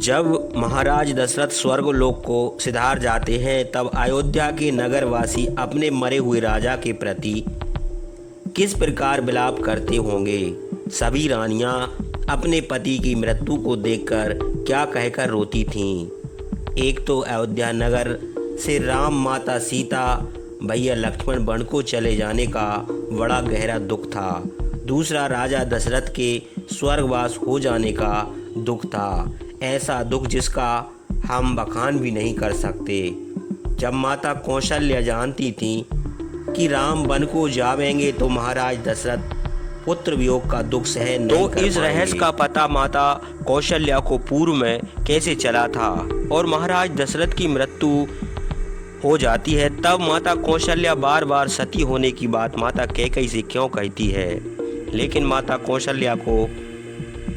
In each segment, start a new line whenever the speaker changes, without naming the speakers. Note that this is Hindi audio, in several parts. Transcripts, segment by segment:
जब महाराज दशरथ स्वर्गलोक को सिधार जाते हैं तब अयोध्या के नगरवासी अपने मरे हुए राजा के प्रति किस प्रकार विलाप करते होंगे। सभी रानियां अपने पति की मृत्यु को देखकर क्या कहकर रोती थीं। एक तो अयोध्या नगर से राम, माता सीता, भैया लक्ष्मण वन को चले जाने का बड़ा गहरा दुख था। दूसरा राजा दशरथ के स्वर्गवास हो जाने का दुख था। ऐसा दुख जिसका हम बखान भी नहीं कर सकते। जब माता कौशल्या जानती थी कि राम वन को जावेंगे तो महाराज दशरथ पुत्र वियोग का दुख सहन नहीं कर पाएंगे। इस रहस्य का पता माता कौशल्या को पूर्व में कैसे चला था और महाराज दशरथ की मृत्यु हो जाती है तब माता कौशल्या बार बार सती होने की बात माता कैकेयी से क्यों कहती है। लेकिन माता कौशल्या को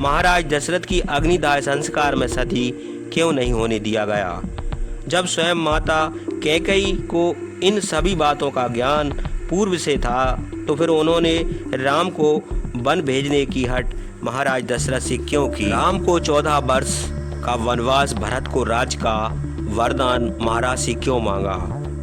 महाराज दशरथ की अग्निदाह संस्कार में सती क्यों नहीं होने दिया गया। जब स्वयं माता कैकेयी को इन सभी बातों का ज्ञान पूर्व से था तो फिर उन्होंने राम को वन भेजने की हट महाराज दशरथ से क्यों की। राम को 14 वर्ष का वनवास, भरत को राज का वरदान महाराज से क्यों मांगा।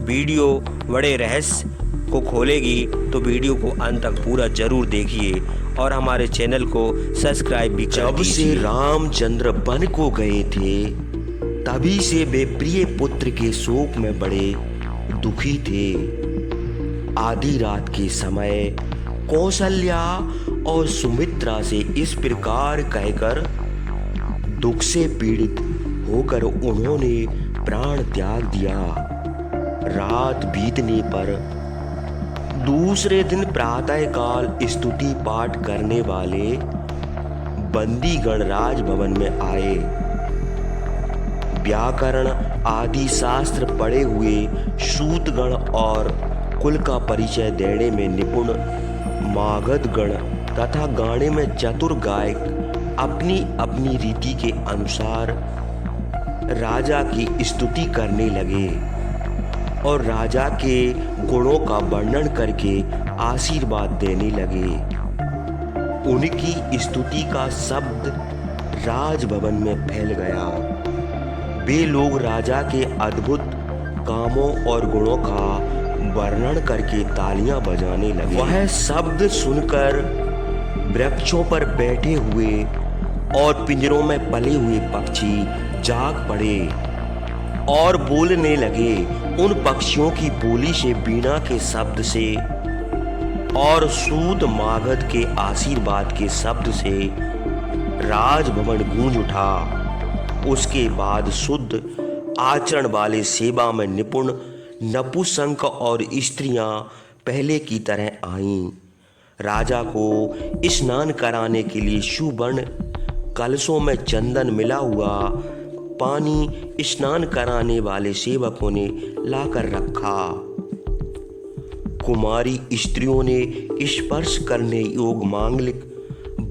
वीडियो बड़े रहस्य को खोलेगी तो वीडियो को अंत तक पूरा जरूर देखिए और हमारे चैनल को सब्सक्राइब भी कर दीजिए।
जब से रामचंद्र वन को गए थे तभी से वे प्रिय पुत्र के शोक में बड़े दुखी थे। आधी रात के समय कौशल्या और सुमित्रा से इस प्रकार कहकर दुख से पीड़ित होकर उन्होंने प्राण त्याग दिया। रात बीतने पर दूसरे दिन प्रातःकाल स्तुति पाठ करने वाले बंदीगण राजभवन में आए। व्याकरण आदि शास्त्र पढ़े हुए सूतगण और कुल का परिचय देने में निपुण मागधगण तथा गाने में चतुर गायक अपनी अपनी रीति के अनुसार राजा की स्तुति करने लगे और राजा के गुणों का वर्णन करके आशीर्वाद देने लगे। उनकी स्तुति का शब्द राजभवन में फैल गया। वे लोग राजा के अद्भुत कामों और गुणों का वर्णन करके तालियां बजाने लगे। वह शब्द सुनकर वृक्षों पर बैठे हुए और पिंजरों में पले हुए पक्षी जाग पड़े और बोलने लगे। उन पक्षियों की बोली से, वीणा के शब्द से और सूत मागध के आशीर्वाद के शब्द से राजभवन गूंज उठा। उसके बाद शुद्ध आचरण वाले, सेवा में निपुण नपुंसक और स्त्रियां पहले की तरह आईं। राजा को स्नान कराने के लिए सुवर्ण कलशों में चंदन मिला हुआ पानी स्नान कराने वाले सेवकों ने लाकर रखा। कुमारी स्त्रियों ने स्पर्श करने योग्य मांगलिक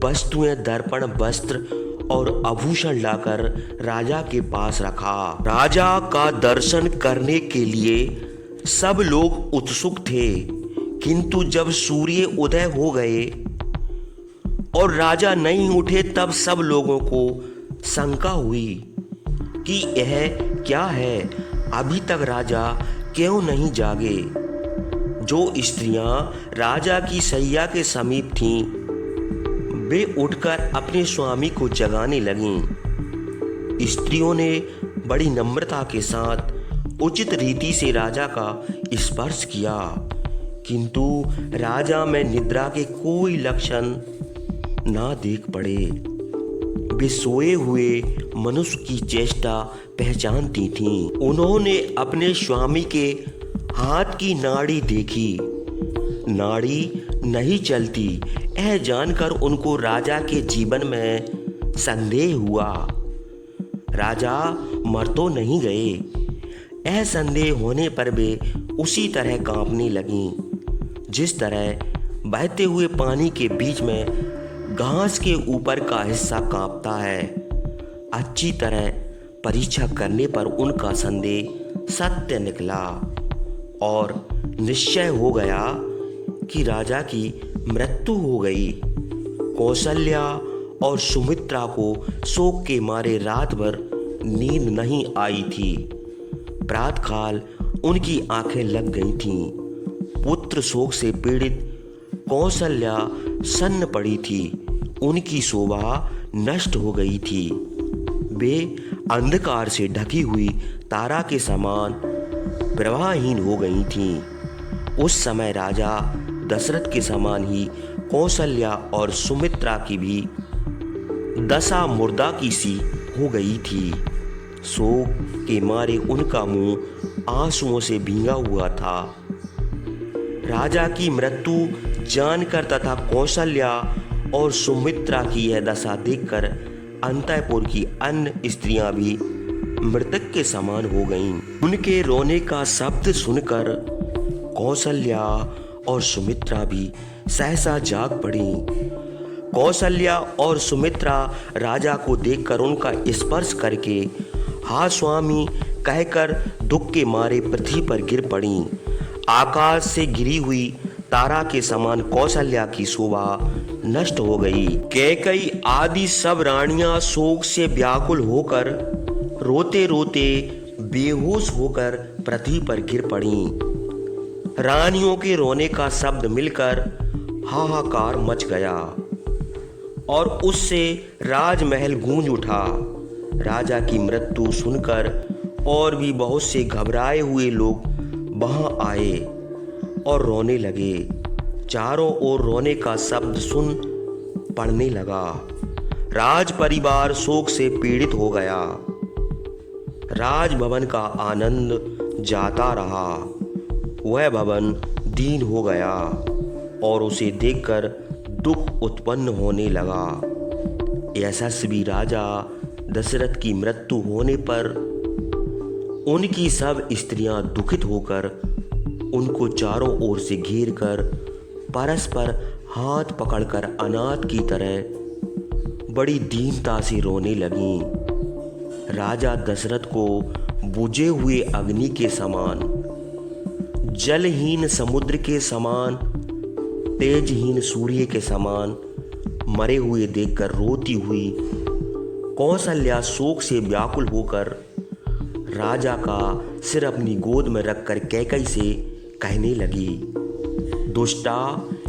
वस्तुएं, दर्पण, वस्त्र और आभूषण लाकर राजा के पास रखा। राजा का दर्शन करने के लिए सब लोग उत्सुक थे, किंतु जब सूर्य उदय हो गए और राजा नहीं उठे तब सब लोगों को शंका हुई कि यह क्या है, अभी तक राजा क्यों नहीं जागे। जो स्त्रियां राजा की शैया के समीप थीं, वे उठकर अपने स्वामी को जगाने लगीं। स्त्रियों ने बड़ी नम्रता के साथ उचित रीति से राजा का स्पर्श किया, किंतु राजा में निद्रा के कोई लक्षण ना देख पड़े। वे सोए हुए मनुष्य की चेष्टा पहचानती थीं। उन्होंने अपने स्वामी के हाथ की नाड़ी देखी, नाड़ी नहीं चलती। यह जानकर उनको राजा के जीवन में संदेह हुआ। राजा मर तो नहीं गए। यह संदेह होने पर वे उसी तरह कांपने लगीं जिस तरह बहते हुए पानी के बीच में घास के ऊपर का हिस्सा कांपता है। अच्छी तरह परीक्षा करने पर उनका संदेह सत्य निकला और निश्चय हो गया कि राजा की मृत्यु हो गई। कौशल्या और सुमित्रा को शोक के मारे रात भर नींद नहीं आई थी। प्रातःकाल उनकी आंखें लग गई थीं। पुत्र शोक से पीड़ित कौशल्या सन्न पड़ी थी। उनकी शोभा नष्ट हो गई थी। वे अंधकार से ढकी हुई तारा के समान प्रवाहहीन हो गई थीं। उस समय राजा दशरथ के समान ही कौशल्या और सुमित्रा की भी दशा मुर्दा की सी हो गई थी। शोक के मारे उनका मुंह आंसुओं से भींगा हुआ था। राजा की मृत्यु जानकर तथा कौशल्या और सुमित्रा की यह दशा देखकर अंतःपुर की अन्य स्त्रियां भी मृतक के समान हो गईं। उनके रोने का शब्द सुनकर कौशल्या और सुमित्रा भी सहसा जाग पड़ी। कौशल्या और सुमित्रा राजा को देखकर उनका स्पर्श करके हा स्वामी कहकर दुख के मारे पृथ्वी पर गिर पड़ी। आकाश से गिरी हुई तारा के समान कौशल्या की शोभा नष्ट हो गई। कैकई आदि सब रानियां शोक से व्याकुल होकर रोते रोते बेहोश होकर पृथ्वी पर गिर पड़ी। रानियों के रोने का शब्द मिलकर हाहाकार मच गया और उससे राजमहल गूंज उठा। राजा की मृत्यु सुनकर और भी बहुत से घबराए हुए लोग वहां आए और रोने लगे। चारों ओर रोने का शब्द सुन पड़ने लगा। राज परिवार शोक से पीड़ित हो गया। राजभवन का आनंद जाता रहा। वह भवन दीन हो गया और उसे देखकर दुख उत्पन्न होने लगा। यशस्वी राजा दशरथ की मृत्यु होने पर उनकी सब स्त्रियां दुखित होकर उनको चारों ओर से घेर कर परस्पर हाथ पकड़कर अनाथ की तरह बड़ी दीनता से रोने लगीं। राजा दशरथ को बुझे हुए अग्नि के समान, जलहीन समुद्र के समान, तेजहीन सूर्य के समान मरे हुए देखकर रोती हुई कौशल्या शोक से व्याकुल होकर राजा का सिर अपनी गोद में रखकर कैकई से कहने लगी, दुष्टा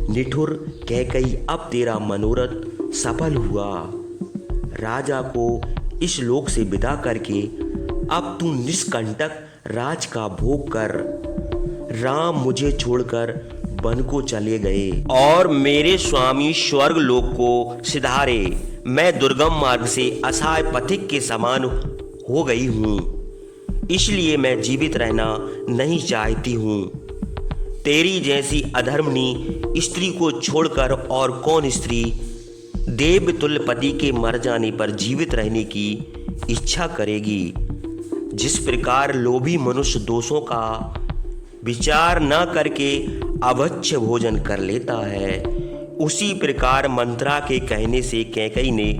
निठुर कैकई, अब तेरा मनोरथ सफल हुआ। राजा को इस लोक से विदा करके अब तू निष्कंटक राज का भोग कर। राम मुझे छोड़कर वन को चले गए और मेरे स्वामी स्वर्ग लोक को सिधारे। मैं दुर्गम मार्ग से असहाय पथिक के समान हो गई हूँ, इसलिए मैं जीवित रहना नहीं चाहती हूँ। तेरी जैसी अधर्मनी स्त्री को छोड़कर और कौन स्त्री देवतुल्य पति के मर जाने पर जीवित रहने की इच्छा करेगी। जिस प्रकार लोभी मनुष्य दोषों का विचार न करके अभक्ष्य भोजन कर लेता है, उसी प्रकार मंत्रा के कहने से कैकई ने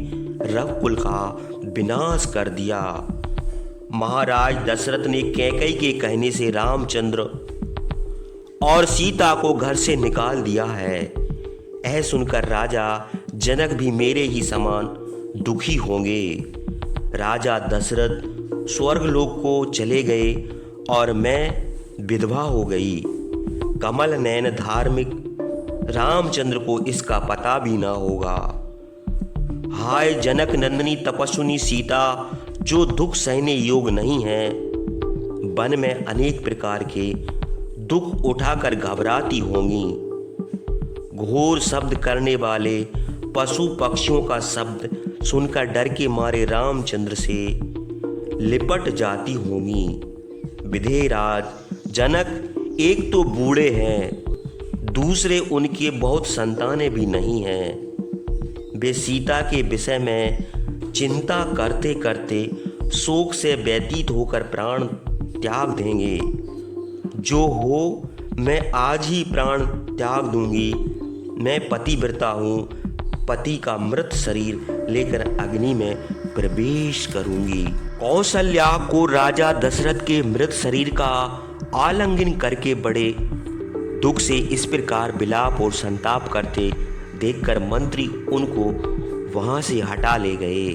रघुकुल का विनाश कर दिया। महाराज दशरथ ने कैकई के कहने से रामचंद्र और सीता को घर से निकाल दिया है। यह सुनकर राजा जनक भी मेरे ही समान दुखी होंगे। राजा दशरथ स्वर्गलोक को चले गए और मैं विधवा हो गई। कमल नयन धार्मिक रामचंद्र को इसका पता भी ना होगा। हाय जनक नंदिनी तपस्विनी सीता, जो दुख सहने योग नहीं है, वन में अनेक प्रकार के दुख उठाकर घबराती होंगी। घोर शब्द करने वाले पशु पक्षियों का शब्द सुनकर डर के मारे रामचंद्र से लिपट जाती होंगी। विधेयराज जनक एक तो बूढ़े हैं, दूसरे उनके बहुत संतानें भी नहीं हैं। वे सीता के विषय में चिंता करते करते शोक से व्यतीत होकर प्राण त्याग देंगे। जो हो मैं आज ही प्राण त्याग दूंगी। मैं पतिव्रता हूँ, पति का मृत शरीर लेकर अग्नि में प्रवेश करूंगी। कौशल्या को राजा दशरथ के मृत शरीर का आलिंगन करके बड़े दुख से इस प्रकार विलाप और संताप करते देखकर मंत्री उनको वहां से हटा ले गए।